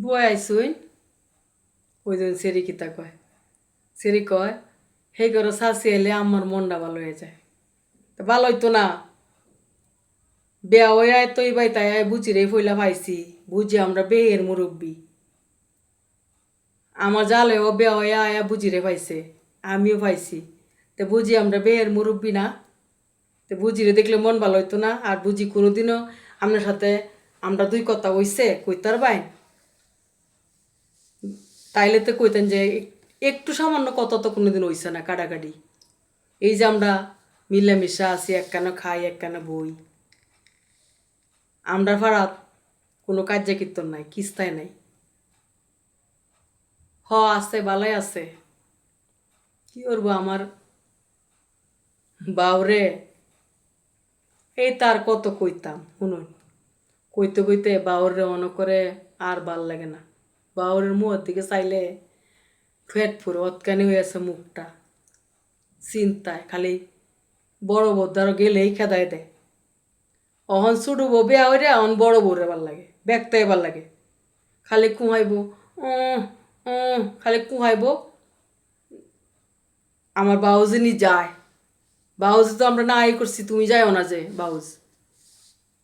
বই আইসুই ওই দিন সেরি কিতা কয় সেরি কয় হে করো শাসি এলে আমার মনটা ভালো হয়ে যায় তা ভালো হইতো না বেয়া হয়ে আয় তৈ বাই তাই বুঝি রে ফইলা পাইছি বুঝি আমরা বেয়ের মুরব্বী আমার জালেও বেয়া হয়ে আয়া বুঝি রে পাইছে আমিও পাইছি তো বুঝি আমরা বেয়ের মুরব্বী না তো বুঝি রে দেখলে মন ভালো হইতো না আর বুঝি কোনোদিনও আপনার সাথে আমরা দুই কথা হইছে কইতার বাইন তাইলে তো কইতেন যে একটু সামান্য কথা তো কোনোদিন হইছে না কাটাকাটি এই যে আমরা মিলামিশা আছি একখানা খাই একখানা বই আমরা ফারাত কোনো কার্য কীর্তন নাই কিস্তায় নাই আছে বালাই আছে কি করবো আমার বাউরে এই তার কত কইতাম শুনুন কইতে কইতে বাউরে মনে করে আর ভাল লাগে না বাউরের মুখের দিকে চাইলে ফেট ফুরে অতকানি হয়ে আছে মুখটা চিন্তায় খালি বড় বৌদ্ধারও গেলেই খেদায় দেয় অহন ছোটো বউ বেয়া হইরে অহন বড় বউরে ভাল লাগে দেখতে ভাল লাগে খালি কুহাইব খালি কুহাইব আমার বাউজিনি যায় বাউজি তো আমরা না করছি তুমি যাও না যে বাউজ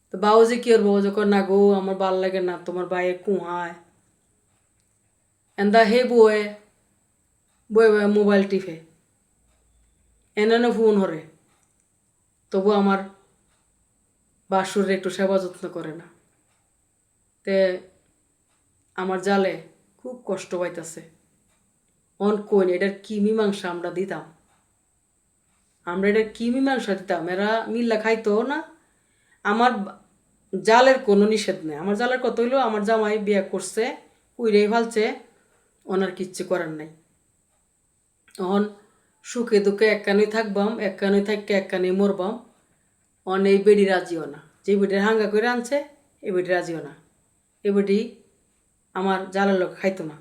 তো বাউজি কি করবো যখন না গো আমার ভাল লাগে না তোমার বাইয়ে কুহায় এন্দা হে বয়ে বয়ে বয়ে মোবাইল টিপে এনে ফোন হরে তবু আমার বাসুরে একটু সেবা যত্ন করে না তে আমার জালে খুব কষ্ট পাইতেছে অন কইন এটার কি মীমাংসা আমরা দিতাম আমরা এটার কি মীমাংসা দিতাম এরা মিল্লা খাইতো না আমার জালের কোনো নিষেধ নেই আমার জালের কত হইলো আমার জামাই বিয়ে করছে কুইরেই ফালছে ওনার কিচ্ছু করার নাই অন সুখে দুঃখে একখানেই থাকবাম একখানেই থাকতে একখানেই মরবাম অন এই বেডি রাজিও না যে বেডির হাঙ্গা করে আনছে এই বেডি রাজিও না এই বেডি আমার জালের লোক খাইতো না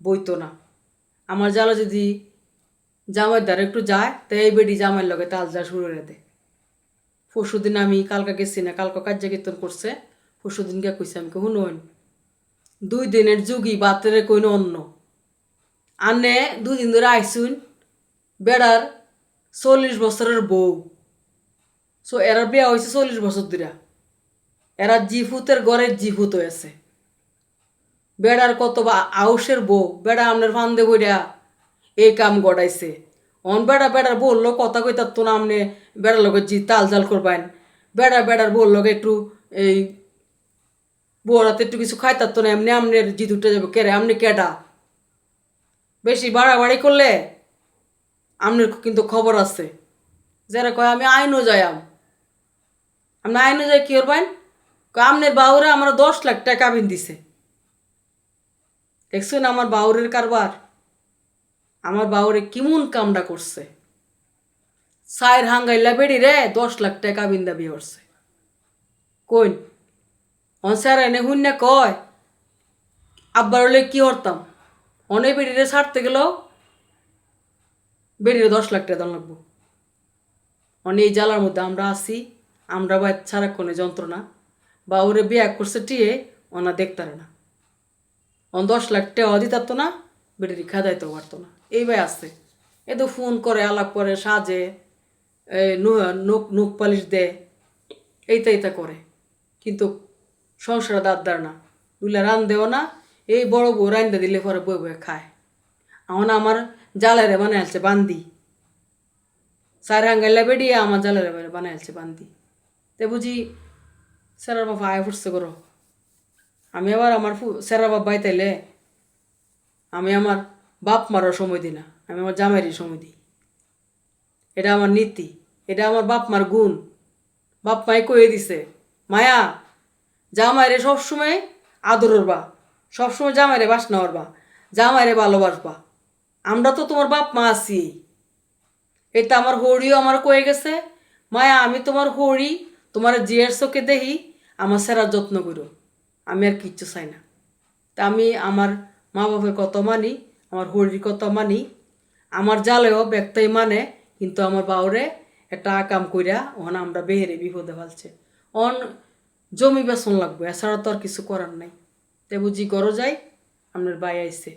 বইতো না আমার জালে যদি জামাইয়ের দ্বারা একটু যায় তো এই বেডি জামাইয়ের লগে তাল যা শুরু করে দেয় পরশুদিন আমি কালকা গেছি না কালকা কার্য কীর্তন করছে পরশুদিন গিয়ে কইছে আমি শুনুন 2 দিনের যুগী বাতের কইন অন্য আনে 2 দিন ধরে আইসুন বেড়ার 40 বছরের বউ এরা বিয়া হয়েছে 40 বছর ধরে এরা জিফুতের ঘরের জিফুত হয়েছে বেড়ার কত বা আউসের বউ বেড়া আমনের ফান্দে বইরা এই কাম গড়াইছে অন বেড়ার বললো কথা কইতার তো না আমনে বেড়ার লগে জি তাল জাল করবেন বেড়ার বললো একটু এই বউরাতে একটু কিছু খাইতার তো না এমনি আমনের জিদ উঠে যাবে কেরে আমনি কেডা বেশি বাড়াবাড়ি করলে আমনের কিন্তু খবর আছে যারা কয় আমি আইনও যাইম আপনি আইনও যাই কি করবেন আমনের বাউরে আমার 10 লাখ টাকা বিন দিছে দেখছেন আমার বাউরের কারবার আমার বাউরে কেমন কামটা করছে সাইর হাঙ্গাইলা বেড়ি রে 10 লাখ টাকা বিন দাবি করছে কইন অনসার এনে হুন্না কয় আব্বার হলে কি করতাম অনেক বেড়িরে ছাড়তে গেলেও বেড়িরে 10 লাখ টাকা দাম লাগবো অনেক এই জ্বালার মধ্যে আমরা আছি আমরা বা সারাক্ষণে যন্ত্রণা বা ওরে বিয়ে করছে টিয়ে ওনা দেখতারে না 10 লাখ টাকা দিতার তো না বেড়িরি খাদাইতেও পারতো না এই ভাই আছে এ তো ফোন করে আলাপ করে সাজে নুক পালিশ দেয় এইটা করে কিন্তু সংসার দাঁড় না বুঝলে রান দেও না এই বড় বউ রান্দা দিলে পরে বই বই খায় এখন আমার জালেরে বানাইছে বান্দি সার হাঙ্গাইলা বেড়িয়ে আমার জালেরে বানাইছে বান্দি তে বুঝি স্যারের বাবা আয় ফুটছে করো আমি আবার আমার স্যারের বাবা বাইতাইলে আমি আমার বাপ মারও সময় দিই না আমি আমার জামাইয়েরই সময় দিই এটা আমার নীতি এটা আমার বাপ মার গুণ বাপ মাই কয়ে দিছে মায়া জামাইরে সবসময় আদর করবা সবসময় জামাইরে বাসনা করবা জামাইরে ভালোবাসবা আমরা তো তোমার বাপ মা আছি এটা আমার হরিও আমার কয়ে গেছে মায়া আমি তোমার হরি তোমার জিয়ার চোখে দেখি আমার সেরার যত্ন করো আমি আর কিচ্ছু চাই না তা আমি আমার মা বাপের কত মানি আমার হরির কত মানি আমার জালেও ব্যক্তাই মানে কিন্তু আমার বাউরে একটা আকাম কইরা ওখানে আমরা বেহেরে বিপদে ফেলছে অন জমি বেসন লাগবে এছাড়া তো আর কিছু করার নাই তে বুঝি করো যাই আপনার ভাই আইছে